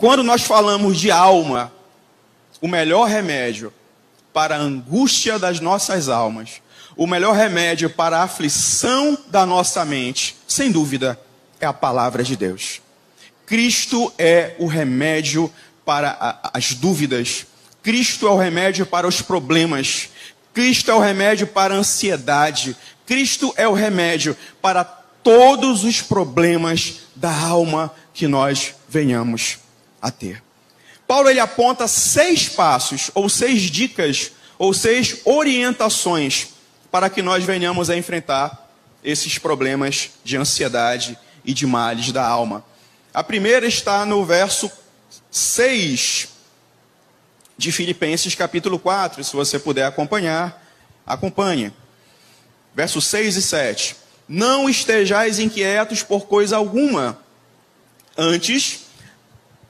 quando nós falamos de alma, o melhor remédio para a angústia das nossas almas, o melhor remédio para a aflição da nossa mente, sem dúvida, é a palavra de Deus. Cristo é o remédio para as dúvidas. Cristo é o remédio para os problemas. Cristo é o remédio para a ansiedade. Cristo é o remédio para todos os problemas da alma que nós venhamos a ter. Paulo ele aponta 6 passos, ou 6 dicas, ou 6 orientações para que nós venhamos a enfrentar esses problemas de ansiedade e de males da alma. A primeira está no verso 6 de Filipenses capítulo 4, se você puder acompanhar, acompanhe. Versos 6 e 7. Não estejais inquietos por coisa alguma, antes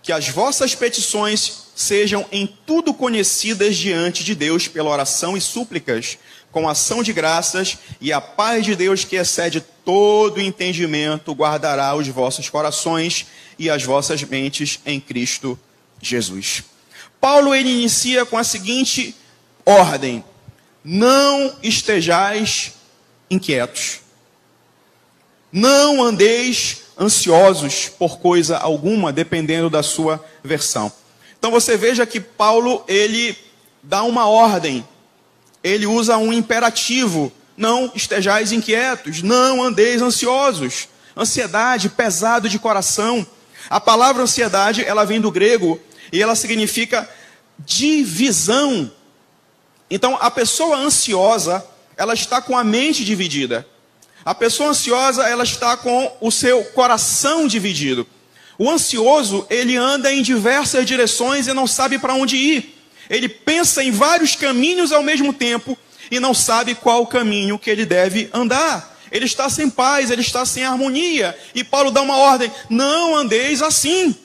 que as vossas petições sejam em tudo conhecidas diante de Deus pela oração e súplicas, com ação de graças, e a paz de Deus que excede todo entendimento guardará os vossos corações e as vossas mentes em Cristo Jesus. Paulo ele inicia com a seguinte ordem: não estejais inquietos. Não andeis ansiosos por coisa alguma, dependendo da sua versão. Então você veja que Paulo, ele dá uma ordem. Ele usa um imperativo. Não estejais inquietos, não andeis ansiosos. Ansiedade, pesado de coração. A palavra ansiedade, ela vem do grego e ela significa divisão. Então, a pessoa ansiosa, ela está com a mente dividida. A pessoa ansiosa, ela está com o seu coração dividido. O ansioso, ele anda em diversas direções e não sabe para onde ir. Ele pensa em vários caminhos ao mesmo tempo e não sabe qual o caminho que ele deve andar. Ele está sem paz, ele está sem harmonia. E Paulo dá uma ordem: não andeis assim.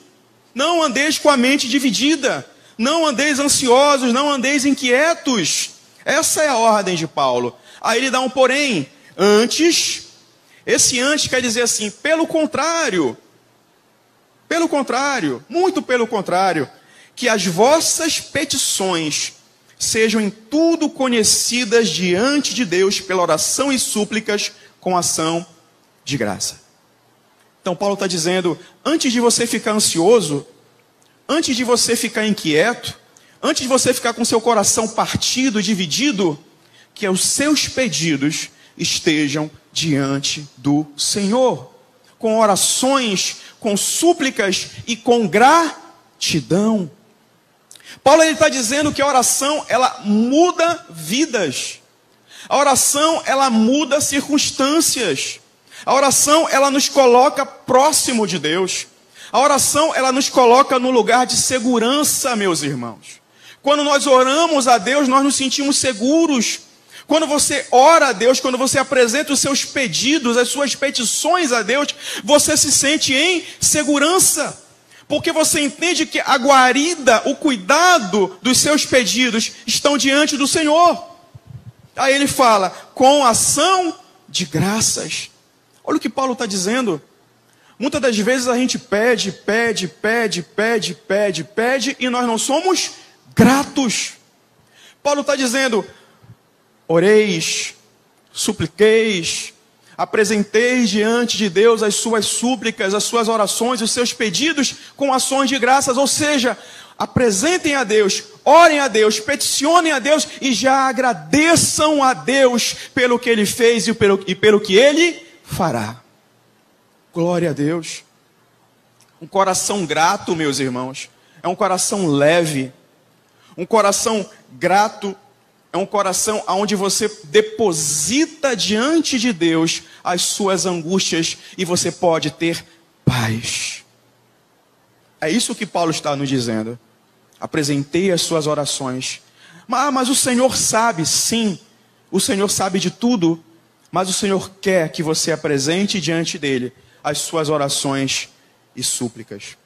Não andeis com a mente dividida. Não andeis ansiosos, não andeis inquietos. Essa é a ordem de Paulo. Aí ele dá um porém. Antes, esse antes quer dizer assim, pelo contrário, muito pelo contrário, que as vossas petições sejam em tudo conhecidas diante de Deus pela oração e súplicas com ação de graça. Então Paulo está dizendo, antes de você ficar ansioso, antes de você ficar inquieto, antes de você ficar com seu coração partido, dividido, que os seus pedidos estejam diante do Senhor, com orações, com súplicas e com gratidão. Paulo está dizendo que a oração, ela muda vidas. A oração, ela muda circunstâncias. A oração, ela nos coloca próximo de Deus. A oração, ela nos coloca no lugar de segurança, meus irmãos. Quando nós oramos a Deus, nós nos sentimos seguros. Quando você ora a Deus, quando você apresenta os seus pedidos, as suas petições a Deus, você se sente em segurança. Porque você entende que a guarida, o cuidado dos seus pedidos estão diante do Senhor. Aí ele fala, com ação de graças. Olha o que Paulo está dizendo. Muitas das vezes a gente pede e nós não somos gratos. Paulo está dizendo, oreis, supliqueis, apresenteis diante de Deus as suas súplicas, as suas orações, os seus pedidos com ações de graças. Ou seja, apresentem a Deus, orem a Deus, peticionem a Deus e já agradeçam a Deus pelo que Ele fez e pelo que Ele fará. Glória a Deus. Um coração grato, meus irmãos, é um coração leve. Um coração grato é um coração onde você deposita diante de Deus as suas angústias e você pode ter paz. É isso que Paulo está nos dizendo. Apresentei as suas orações. Mas o Senhor sabe, sim, o Senhor sabe de tudo, mas o Senhor quer que você apresente diante dele as suas orações e súplicas.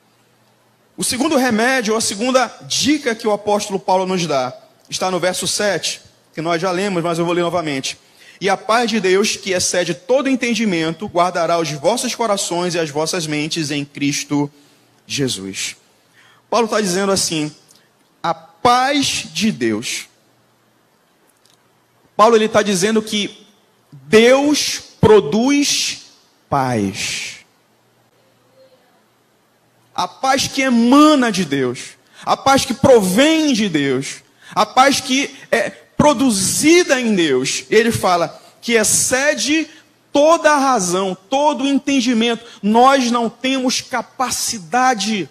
O segundo remédio, ou a segunda dica que o apóstolo Paulo nos dá, está no verso 7, que nós já lemos, mas eu vou ler novamente. E a paz de Deus, que excede todo entendimento, guardará os vossos corações e as vossas mentes em Cristo Jesus. Paulo está dizendo assim, a paz de Deus. Paulo está dizendo que Deus produz paz. A paz que emana de Deus, a paz que provém de Deus, a paz que é produzida em Deus. Ele fala que excede toda a razão, todo o entendimento. Nós não temos capacidade,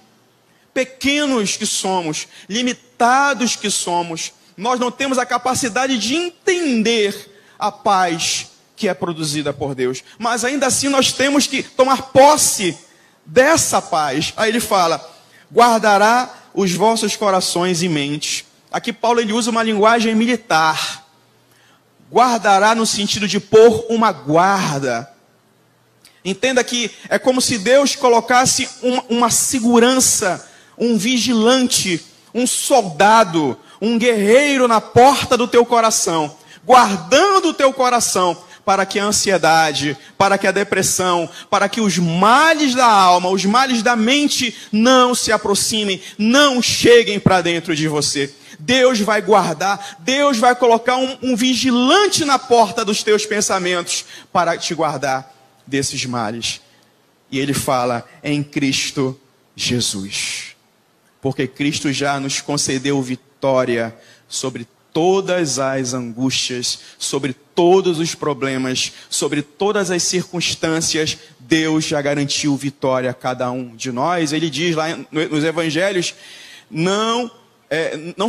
pequenos que somos, limitados que somos, nós não temos a capacidade de entender a paz que é produzida por Deus. Mas ainda assim nós temos que tomar posse dessa paz. Aí ele fala, guardará os vossos corações e mentes. Aqui Paulo ele usa uma linguagem militar. Guardará no sentido de pôr uma guarda. Entenda que é como se Deus colocasse uma segurança, um vigilante, um soldado, um guerreiro na porta do teu coração, guardando o teu coração, para que a ansiedade, para que a depressão, para que os males da alma, os males da mente não se aproximem, não cheguem para dentro de você. Deus vai guardar, Deus vai colocar um vigilante na porta dos teus pensamentos para te guardar desses males. E ele fala, em Cristo Jesus. Porque Cristo já nos concedeu vitória sobre todas as angústias, sobre todos os problemas, sobre todas as circunstâncias. Deus já garantiu vitória a cada um de nós. Ele diz lá nos evangelhos, não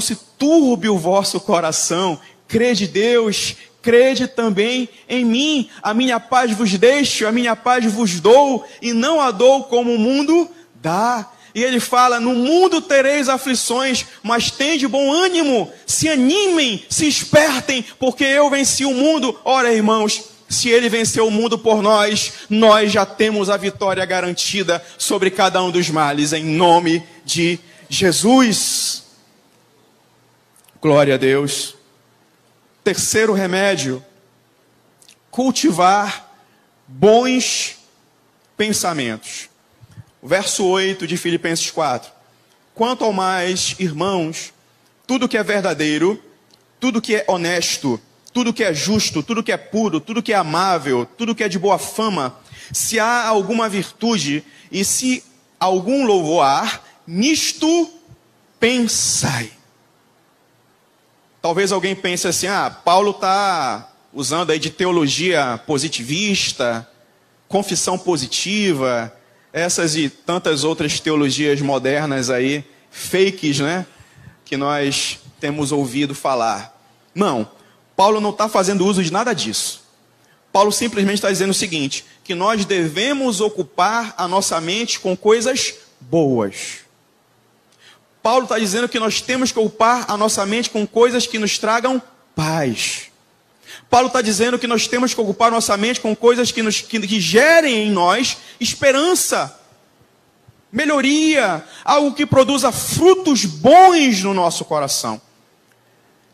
se turbe o vosso coração, crede Deus, crede também em mim. A minha paz vos deixo, a minha paz vos dou, e não a dou como o mundo dá. E ele fala, no mundo tereis aflições, mas tende bom ânimo, se animem, se espertem, porque eu venci o mundo. Ora, irmãos, se ele venceu o mundo por nós, nós já temos a vitória garantida sobre cada um dos males, em nome de Jesus. Glória a Deus. Terceiro remédio, cultivar bons pensamentos. Verso 8 de Filipenses 4. Quanto ao mais, irmãos, tudo que é verdadeiro, tudo que é honesto, tudo que é justo, tudo que é puro, tudo que é amável, tudo que é de boa fama, se há alguma virtude e se algum louvor, nisto pensai. Talvez alguém pense assim, Paulo está usando aí de teologia positivista, confissão positiva, essas e tantas outras teologias modernas aí, fakes, né? Que nós temos ouvido falar. Não, Paulo não está fazendo uso de nada disso. Paulo simplesmente está dizendo o seguinte, que nós devemos ocupar a nossa mente com coisas boas. Paulo está dizendo que nós temos que ocupar a nossa mente com coisas que nos tragam paz. Paulo está dizendo que nós temos que ocupar nossa mente com coisas que gerem em nós esperança, melhoria, algo que produza frutos bons no nosso coração.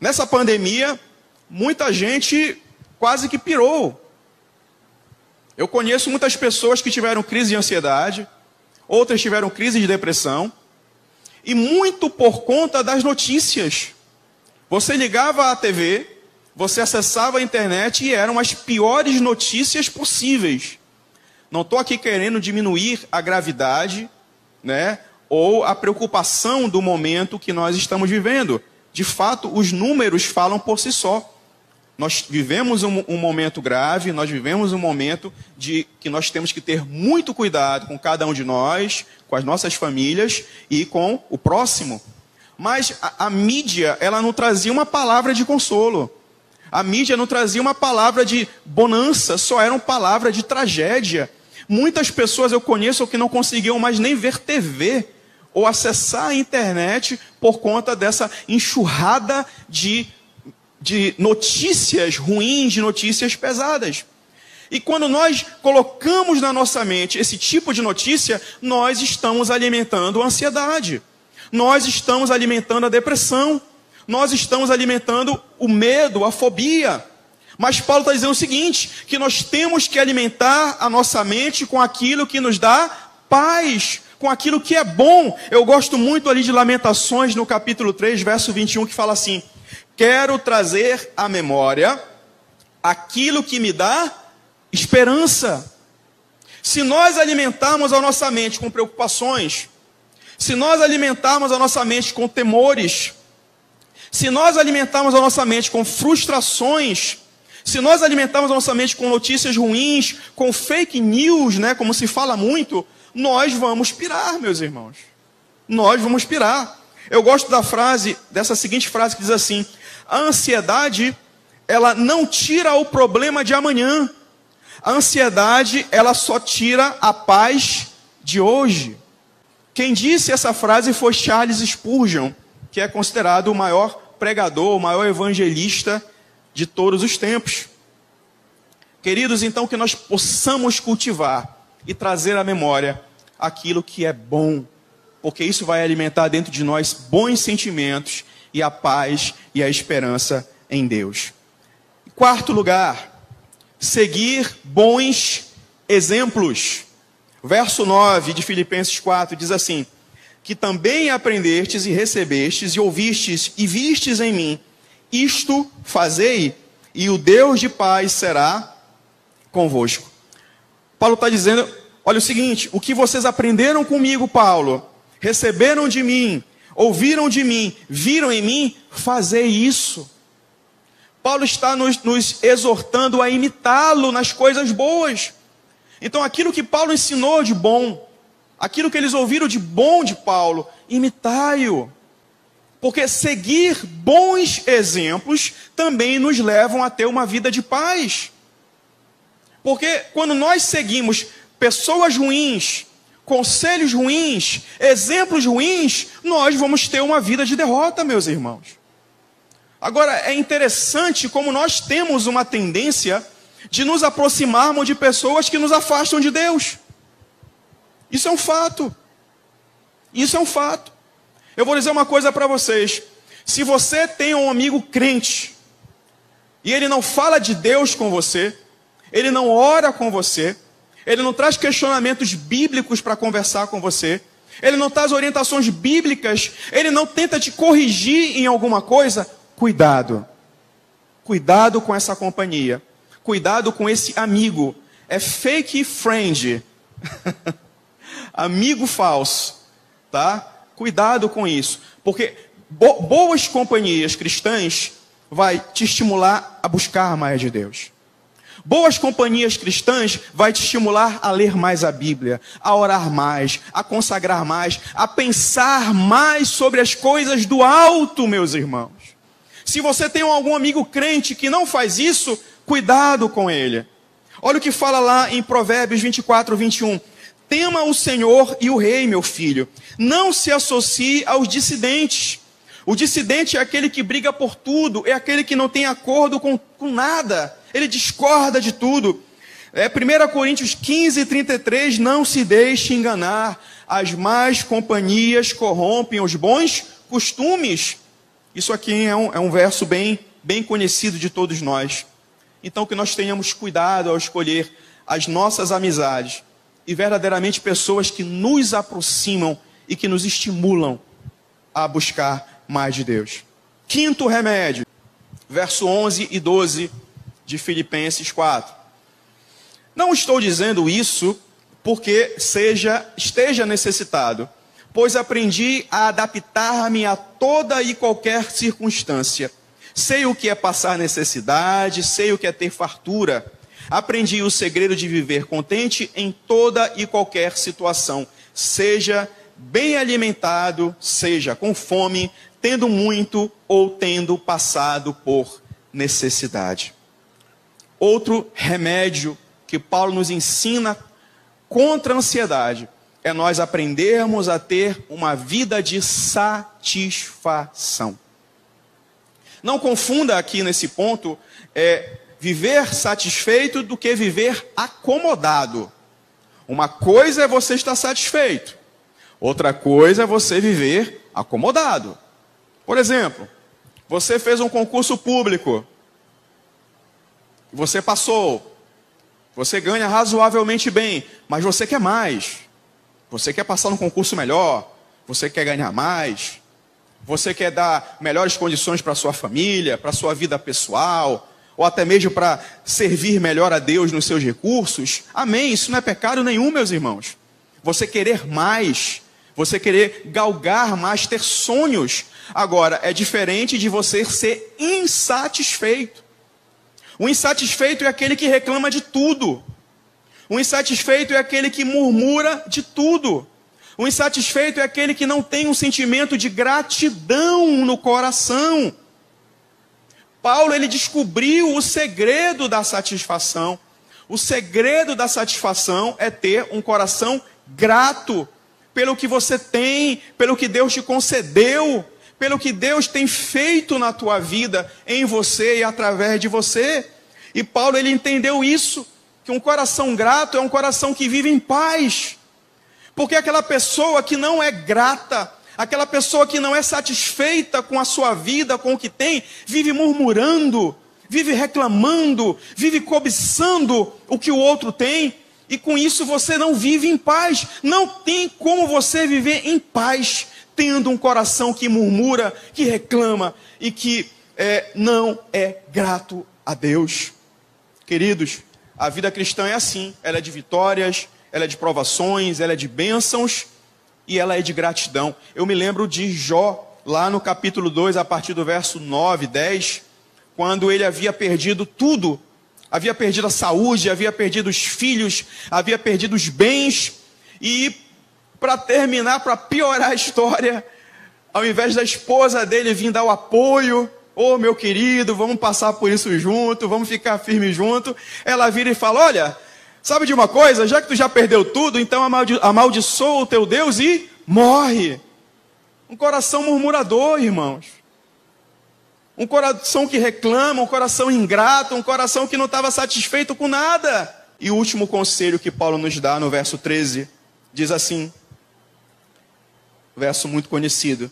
Nessa pandemia, muita gente quase que pirou. Eu conheço muitas pessoas que tiveram crise de ansiedade, outras tiveram crise de depressão, e muito por conta das notícias. Você ligava à TV, você acessava a internet e eram as piores notícias possíveis. Não estou aqui querendo diminuir a gravidade, né, ou a preocupação do momento que nós estamos vivendo. De fato, os números falam por si só. Nós vivemos um momento grave, nós vivemos um momento de que nós temos que ter muito cuidado com cada um de nós, com as nossas famílias e com o próximo. Mas a mídia, ela não trazia uma palavra de consolo. A mídia não trazia uma palavra de bonança, só era uma palavra de tragédia. Muitas pessoas eu conheço que não conseguiam mais nem ver TV ou acessar a internet por conta dessa enxurrada de notícias ruins, de notícias pesadas. E quando nós colocamos na nossa mente esse tipo de notícia, nós estamos alimentando a ansiedade. Nós estamos alimentando a depressão. Nós estamos alimentando o medo, a fobia. Mas Paulo está dizendo o seguinte, que nós temos que alimentar a nossa mente com aquilo que nos dá paz. com aquilo que é bom. Eu gosto muito ali de Lamentações, no capítulo 3, verso 21, que fala assim: quero trazer à memória aquilo que me dá esperança. Se nós alimentarmos a nossa mente com preocupações, se nós alimentarmos a nossa mente com temores, se nós alimentarmos a nossa mente com frustrações, se nós alimentarmos a nossa mente com notícias ruins, com fake news, né, como se fala muito, nós vamos pirar, meus irmãos. Nós vamos pirar. Eu gosto dessa seguinte frase que diz assim: a ansiedade, ela não tira o problema de amanhã. A ansiedade, ela só tira a paz de hoje. Quem disse essa frase foi Charles Spurgeon, que é considerado o maior pregador, o maior evangelista de todos os tempos. Queridos, então que nós possamos cultivar e trazer à memória aquilo que é bom, porque isso vai alimentar dentro de nós bons sentimentos e a paz e a esperança em Deus. Em quarto lugar, seguir bons exemplos. Verso 9 de Filipenses 4 diz assim: que também aprendestes e recebestes e ouvistes e vistes em mim, isto fazei, e o Deus de paz será convosco. Paulo está dizendo, olha o seguinte: o que vocês aprenderam comigo, Paulo, receberam de mim, ouviram de mim, viram em mim, fazei isso. Paulo está nos exortando a imitá-lo nas coisas boas. Então aquilo que Paulo ensinou de bom, aquilo que eles ouviram de bom de Paulo, imitai-o. Porque seguir bons exemplos também nos levam a ter uma vida de paz. Porque quando nós seguimos pessoas ruins, conselhos ruins, exemplos ruins, nós vamos ter uma vida de derrota, meus irmãos. Agora, é interessante como nós temos uma tendência de nos aproximarmos de pessoas que nos afastam de Deus. Isso é um fato. Isso é um fato. Eu vou dizer uma coisa para vocês. Se você tem um amigo crente, e ele não fala de Deus com você, ele não ora com você, ele não traz questionamentos bíblicos para conversar com você, ele não traz orientações bíblicas, ele não tenta te corrigir em alguma coisa, cuidado. Cuidado com essa companhia. Cuidado com esse amigo. É fake friend. Amigo falso. Tá? Cuidado com isso. Porque boas companhias cristãs vai te estimular a buscar mais de Deus. Boas companhias cristãs vai te estimular a ler mais a Bíblia, a orar mais, a consagrar mais, a pensar mais sobre as coisas do alto, meus irmãos. Se você tem algum amigo crente que não faz isso, cuidado com ele. Olha o que fala lá em Provérbios 24, 21. Tema o Senhor e o rei, meu filho. Não se associe aos dissidentes. O dissidente é aquele que briga por tudo, é aquele que não tem acordo com nada. Ele discorda de tudo. 1 Coríntios 15, 33, não se deixe enganar. As más companhias corrompem os bons costumes. Isso aqui é um verso bem conhecido de todos nós. Então que nós tenhamos cuidado ao escolher as nossas amizades e verdadeiramente pessoas que nos aproximam e que nos estimulam a buscar mais de Deus. Quinto remédio, verso 11 e 12 de Filipenses 4. Não estou dizendo isso porque esteja necessitado, pois aprendi a adaptar-me a toda e qualquer circunstância. Sei o que é passar necessidade, sei o que é ter fartura. Aprendi o segredo de viver contente em toda e qualquer situação. Seja bem alimentado, seja com fome, tendo muito ou tendo passado por necessidade. Outro remédio que Paulo nos ensina contra a ansiedade é nós aprendermos a ter uma vida de satisfação. Não confunda aqui nesse ponto viver satisfeito do que viver acomodado. Uma coisa é você estar satisfeito, outra coisa é você viver acomodado. Por exemplo, você fez um concurso público, você passou, você ganha razoavelmente bem, mas você quer mais. Você quer passar num concurso melhor, você quer ganhar mais, você quer dar melhores condições para a sua família, para a sua vida pessoal, ou até mesmo para servir melhor a Deus nos seus recursos. Amém, isso não é pecado nenhum, meus irmãos. Você querer mais, você querer galgar mais, ter sonhos. Agora, é diferente de você ser insatisfeito. O insatisfeito é aquele que reclama de tudo. O insatisfeito é aquele que murmura de tudo. O insatisfeito é aquele que não tem um sentimento de gratidão no coração. Paulo, ele descobriu o segredo da satisfação. O segredo da satisfação é ter um coração grato pelo que você tem, pelo que Deus te concedeu, pelo que Deus tem feito na tua vida, em você e através de você. E Paulo, ele entendeu isso, que um coração grato é um coração que vive em paz. Porque aquela pessoa que não é grata, aquela pessoa que não é satisfeita com a sua vida, com o que tem, vive murmurando, vive reclamando, vive cobiçando o que o outro tem, e com isso você não vive em paz. Não tem como você viver em paz, tendo um coração que murmura, que reclama, e que não é grato a Deus. Queridos, a vida cristã é assim, ela é de vitórias, ela é de provações, ela é de bênçãos e ela é de gratidão. Eu me lembro de Jó, lá no capítulo 2, a partir do verso 9, 10, quando ele havia perdido tudo. Havia perdido a saúde, havia perdido os filhos, havia perdido os bens. E para terminar, para piorar a história, ao invés da esposa dele vir dar o apoio, ô meu querido, vamos passar por isso junto, vamos ficar firme junto, ela vira e fala, olha, sabe de uma coisa? Já que tu já perdeu tudo, então amaldiçoa o teu Deus e morre. Um coração murmurador, irmãos. Um coração que reclama, um coração ingrato, um coração que não estava satisfeito com nada. E o último conselho que Paulo nos dá no verso 13, diz assim, verso muito conhecido.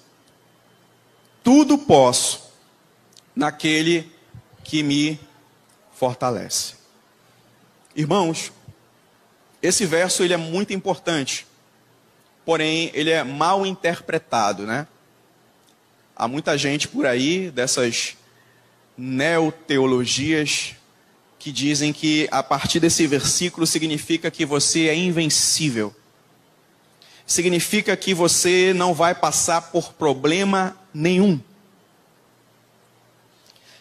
Tudo posso naquele que me fortalece. Irmãos, esse verso ele é muito importante, porém ele é mal interpretado, né? Há muita gente por aí, dessas neoteologias, que dizem que a partir desse versículo significa que você é invencível. Significa que você não vai passar por problema nenhum.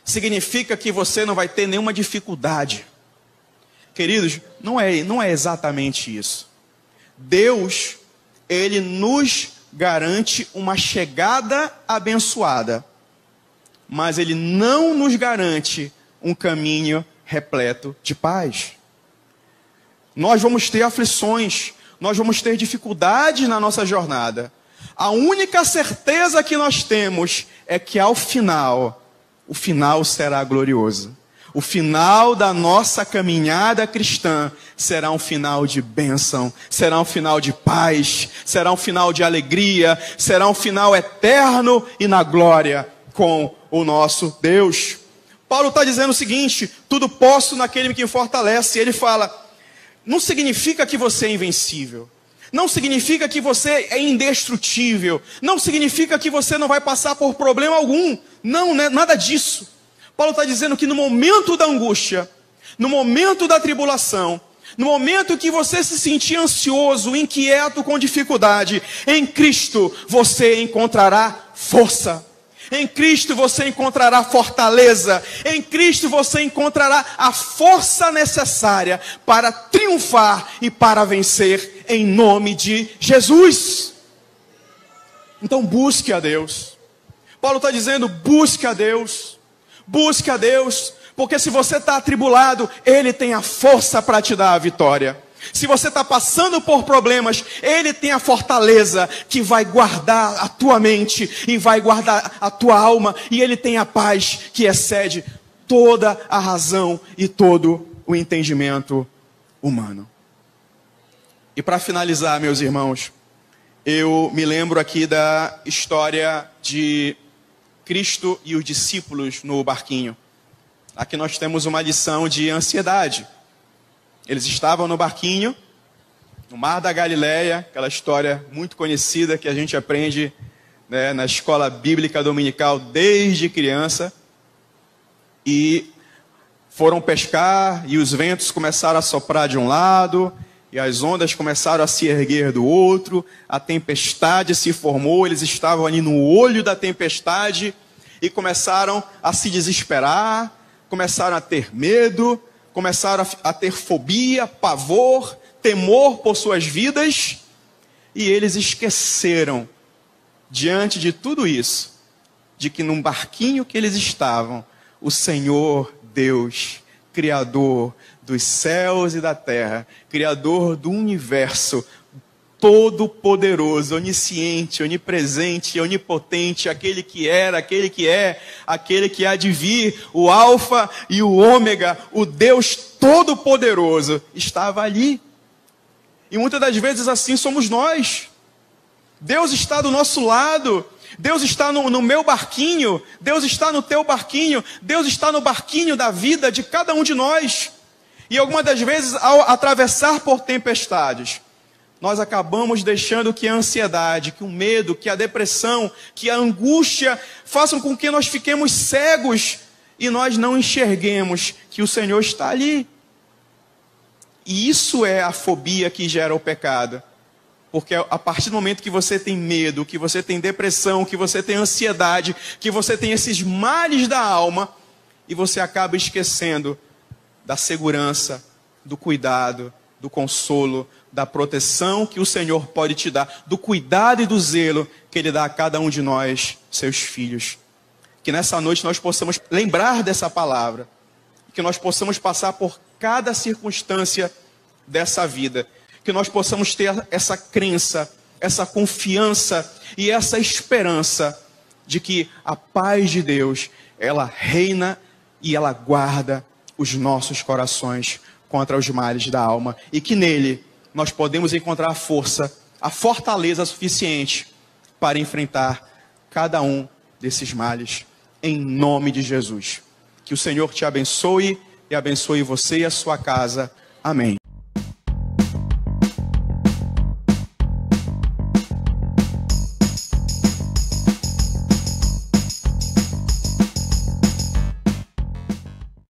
Significa que você não vai ter nenhuma dificuldade. Queridos, não é exatamente isso. Deus, ele nos garante uma chegada abençoada, mas ele não nos garante um caminho repleto de paz. Nós vamos ter aflições, nós vamos ter dificuldades na nossa jornada. A única certeza que nós temos é que ao final, o final será glorioso. O final da nossa caminhada cristã será um final de bênção, será um final de paz, será um final de alegria, será um final eterno e na glória com o nosso Deus. Paulo está dizendo o seguinte, tudo posso naquele que me fortalece. Ele fala, não significa que você é invencível, não significa que você é indestrutível, não significa que você não vai passar por problema algum, não, né? Nada disso. Paulo está dizendo que no momento da angústia, no momento da tribulação, no momento que você se sentir ansioso, inquieto, com dificuldade, em Cristo você encontrará força. Em Cristo você encontrará fortaleza. Em Cristo você encontrará a força necessária para triunfar e para vencer em nome de Jesus. Então busque a Deus. Paulo está dizendo, busque a Deus. Busque a Deus, porque se você está atribulado, Ele tem a força para te dar a vitória. Se você está passando por problemas, Ele tem a fortaleza que vai guardar a tua mente e vai guardar a tua alma. E Ele tem a paz que excede toda a razão e todo o entendimento humano. E para finalizar, meus irmãos, eu me lembro aqui da história de Cristo e os discípulos no barquinho. Aqui nós temos uma lição de ansiedade. Eles estavam no barquinho no Mar da Galileia, aquela história muito conhecida que a gente aprende, né, na escola bíblica dominical desde criança. E foram pescar e os ventos começaram a soprar de um lado e as ondas começaram a se erguer do outro. A tempestade se formou, eles estavam ali no olho da tempestade e começaram a se desesperar, começaram a ter medo, começaram a ter fobia, pavor, temor por suas vidas, e eles esqueceram, diante de tudo isso, de que num barquinho que eles estavam, o Senhor Deus, Criador dos céus e da terra, Criador do universo, todo-poderoso, onisciente, onipresente, onipotente, aquele que era, aquele que é, aquele que há de vir, o Alfa e o Ômega, o Deus todo-poderoso, estava ali. E muitas das vezes assim somos nós. Deus está do nosso lado, Deus está no meu barquinho, Deus está no teu barquinho, Deus está no barquinho da vida de cada um de nós. E algumas das vezes, ao atravessar por tempestades, nós acabamos deixando que a ansiedade, que o medo, que a depressão, que a angústia façam com que nós fiquemos cegos e nós não enxerguemos que o Senhor está ali. E isso é a fobia que gera o pecado. Porque a partir do momento que você tem medo, que você tem depressão, que você tem ansiedade, que você tem esses males da alma, e você acaba esquecendo da segurança, do cuidado, do consolo, da proteção que o Senhor pode te dar, do cuidado e do zelo que Ele dá a cada um de nós, seus filhos. Que nessa noite nós possamos lembrar dessa palavra, que nós possamos passar por cada circunstância dessa vida, que nós possamos ter essa crença, essa confiança e essa esperança de que a paz de Deus, ela reina e ela guarda os nossos corações contra os males da alma, e que nele nós podemos encontrar a força, a fortaleza suficiente para enfrentar cada um desses males, em nome de Jesus. Que o Senhor te abençoe e abençoe você e a sua casa. Amém.